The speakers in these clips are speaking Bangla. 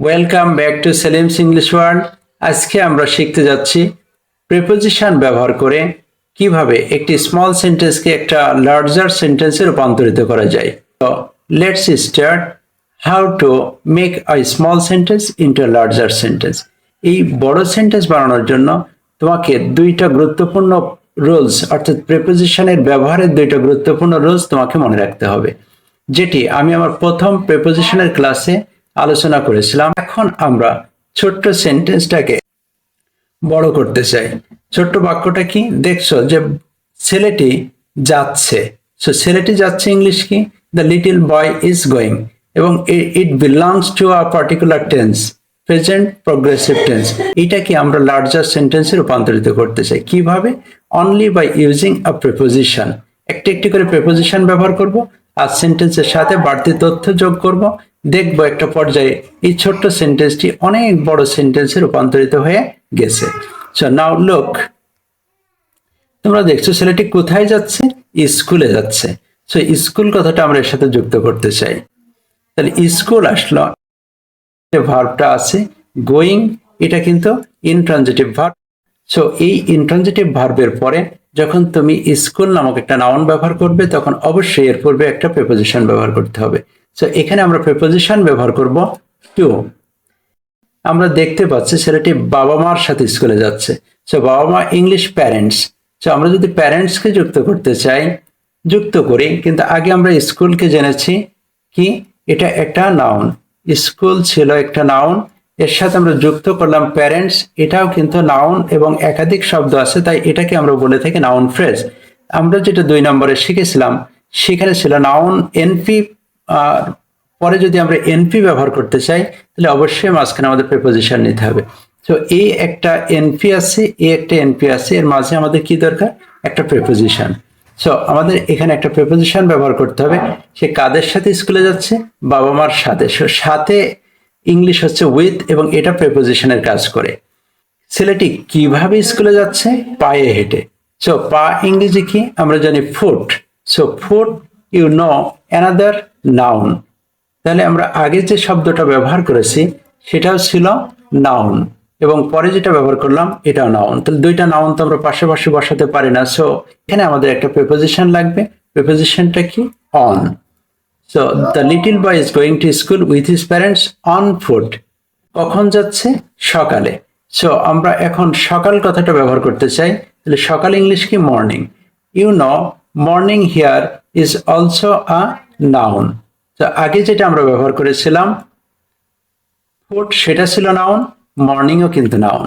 Welcome back to Selim's English world. আজকে আমরা শিখতে যাচ্ছি প্রিপোজিশন ব্যবহার করে কিভাবে একটি স্মল সেন্টেন্সকে একটা লার্জার সেন্টেন্সে রূপান্তরিত করা যায়। তো let's start how to make a small sentence into a larger sentence. এই বড় সেন্টেন্স বানানোর জন্য তোমাকে দুইটা গুরুত্বপূর্ণ রুলস অর্থাৎ প্রিপোজিশনের ব্যবহারের দুইটা গুরুত্বপূর্ণ রুলস তোমাকে মনে রাখতে হবে, যেটি আমি আমার প্রথম প্রিপোজিশনের ক্লাসে আলোচনা করেছিলাম। এখন আমরা ছোট্ট সেন্টেন্সটাকে বড় করতে চাই। ছোট্ট বাক্যটা কি দেখছো যে ছেলেটি যাচ্ছে, সো ছেলেটি যাচ্ছে ইংলিশ কি the little boy is going, এবং it belongs to a particular tense, present progressive tense. এটাকে আমরা লার্জার সেন্টেন্সে রূপান্তরিত করতে চাই। কিভাবে? Only by using a preposition. একটি একটি করে প্রিপোজিশন ব্যবহার করব আর সেন্টেন্সের সাথে বাড়তি তথ্য যোগ করব। দেখবো একটা পর্যায়ে এই ছোট্ট সেন্টেন্সটি অনেক বড় সেন্টেন্সে রূপান্তরিত হয়ে গেছে। সো নাও লুক, তোমরা দেখছো ছেলেটি কোথায় যাচ্ছে? স্কুলে যাচ্ছে। সো স্কুল কথাটা আমরা এর সাথে যুক্ত করতে চাই। তাহলে স্কুল আসলো, ভার্বটা আছে গোয়িং, এটা কিন্তু ইনট্রানজিটিভ ভার্ব। সো এই ইনট্রানজিটিভ ভার্বের পরে যখন তুমি স্কুল নামক একটা নাউন ব্যবহার করবে তখন অবশ্যই এর পূর্বে একটা প্রিপোজিশন ব্যবহার করতে হবে। সো এখানে আমরা প্রিপোজিশন ব্যবহার করব টু। আমরা দেখতে পাচ্ছি ছেলেটি বাবা মার সাথে স্কুলে যাচ্ছে। সো বাবা মা ইংলিশ প্যারেন্টস। সো আমরা যদি প্যারেন্টসকে যুক্ত করতে চাই যুক্ত করি, কিন্তু আগে আমরা স্কুলকে জেনেছি কি এটা একটা নাউন। স্কুল ছিল একটা নাউন, এর সাথে আমরা যুক্ত করলাম প্যারেন্টস, এটাও কিন্তু নাউন এবং একাধিক শব্দ আছে, তাই এটাকে আমরা বলে থাকি নাউন ফ্রেজ। আমরা যেটা 2 নম্বরে শিখেছিলাম সেখানে ছিল নাউন এনপি, আর পরে যদি আমরা এনপি ব্যবহার করতে চাই তাহলে অবশ্যই মাঝখানে আমাদের প্রিপোজিশন নিতে হবে। তো এই একটা এনপি আছে, এই একটা এনপি আছে, এর মাঝে আমাদের কি দরকার? একটা প্রিপোজিশন। সো আমাদের এখানে একটা প্রিপোজিশন ব্যবহার করতে হবে। সে কাদের সাথে স্কুলে যাচ্ছে? বাবা মার সাথে। সাথে ইংলিশ হচ্ছে উইথ, এবং এটা প্রিপোজিশনের কাজ করে। ছেলেটি কিভাবে স্কুলে যাচ্ছে? পায়ে হেঁটে। সো পা ইংরেজি কি? আমরা জানি foot. So foot you know another noun. তাহলে আমরা আগে যে শব্দটা ব্যবহার করেছি সেটাও ছিল নাউন, এবং পরে যেটা ব্যবহার করলাম এটাও নাউন। তাহলে দুইটা নাউন তো আমরা পাশাপাশি বসাতে পারি না। সো এখানে আমাদের একটা প্রিপোজিশন লাগবে। প্রিপোজিশনটা কি? On. So the little boy is going to school with his parents on foot. কখন যাচ্ছে? সকালে। সো আমরা এখন সকাল কথাটা ব্যবহার করতে চাই, তাহলে সকাল ইংলিশ কি? Morning. You know morning here is also a noun. তো আগে যেটা আমরা ব্যবহার করেছিলাম ফুড, সেটা ছিল নাউন, মর্নিংও কিন্তু নাউন।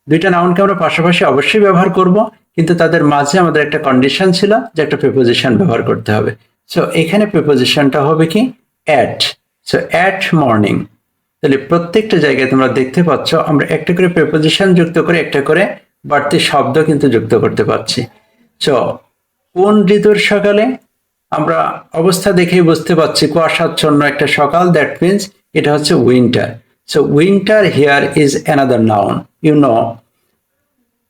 দুইটা নাউনকে আমরা পাশাপাশি অবশ্যই ব্যবহার করব, কিন্তু তাদের মাঝে আমাদের একটা কন্ডিশন ছিল যে একটা প্রিপোজিশন ব্যবহার করতে হবে। সো এখানে প্রিপোজিশনটা হবে কি? অ্যাট। So at morning. তাহলে প্রত্যেকটা জায়গায় তোমরা দেখতে পাচ্ছ আমরা একটা করে প্রিপোজিশন যুক্ত করে একটা করে বাড়তি শব্দ কিন্তু যুক্ত করতে পারছি। সো কোন ঋতুর সকালে? আমরা অবস্থা দেখেই বুঝতে পারছি কুয়াশাচ্ছন্ন একটা সকাল, দ্যাট মিনস এটা হচ্ছে winter. So winter here is another noun. You know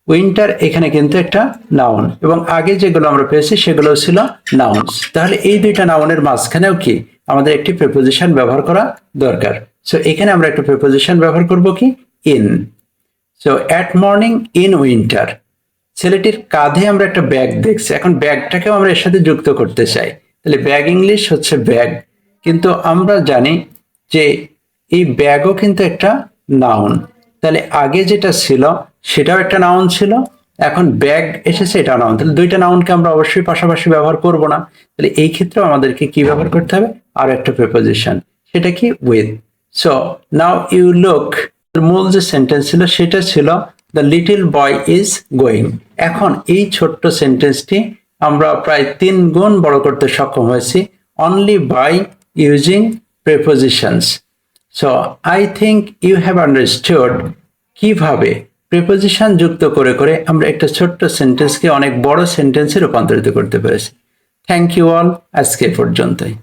winter এখানে কিন্তু একটা নাউন, এবং আগে যেগুলো আমরা পেয়েছি সেগুলো ছিল নাউন্স। তাহলে এই দুইটা নাউনের মাঝখানেও কি আমাদের একটি প্রিপোজিশন ব্যবহার করা দরকার। সো এখানে আমরা একটা প্রিপোজিশন ব্যবহার করব কি? In. So at morning in winter. ছেলেটির কাঁধে আমরা একটা ব্যাগ দেখছি, এখন ব্যাগটাকেও আমরা এর সাথে যুক্ত করতে চাই। তাহলে ব্যাগ ইংলিশ হচ্ছে ব্যাগ, কিন্তু আমরা জানি যে এই ব্যাগও কিন্তু একটা নাউন। তাহলে আগে যেটা ছিল সেটাও একটা নাউন ছিল, এখন ব্যাগ এসেছে এটা নাউন। তাহলে দুইটা নাউনকে আমরা অবশ্যই পাশাপাশি ব্যবহার করব না। তাহলে এই ক্ষেত্রে আমাদেরকে কি ব্যবহার করতে হবে? আর একটা প্রিপোজিশন, সেটা কি? With. So now you look, মূল যে সেন্টেন্স ছিল সেটা ছিল the little boy is going. এখন এই ছোট্ট সেন্টেন্সটি আমরা প্রায় 3 গুণ বড় করতে সক্ষম হয়েছি only by using prepositions. So I think you have understood কিভাবে প্রিপোজিশন যুক্ত করে করে আমরা একটা ছোট্ট সেন্টেন্সকে অনেক বড় সেন্টেন্সে রূপান্তরিত করতে পেরেছি। থ্যাংক ইউ অল, আজকে পর্যন্তই।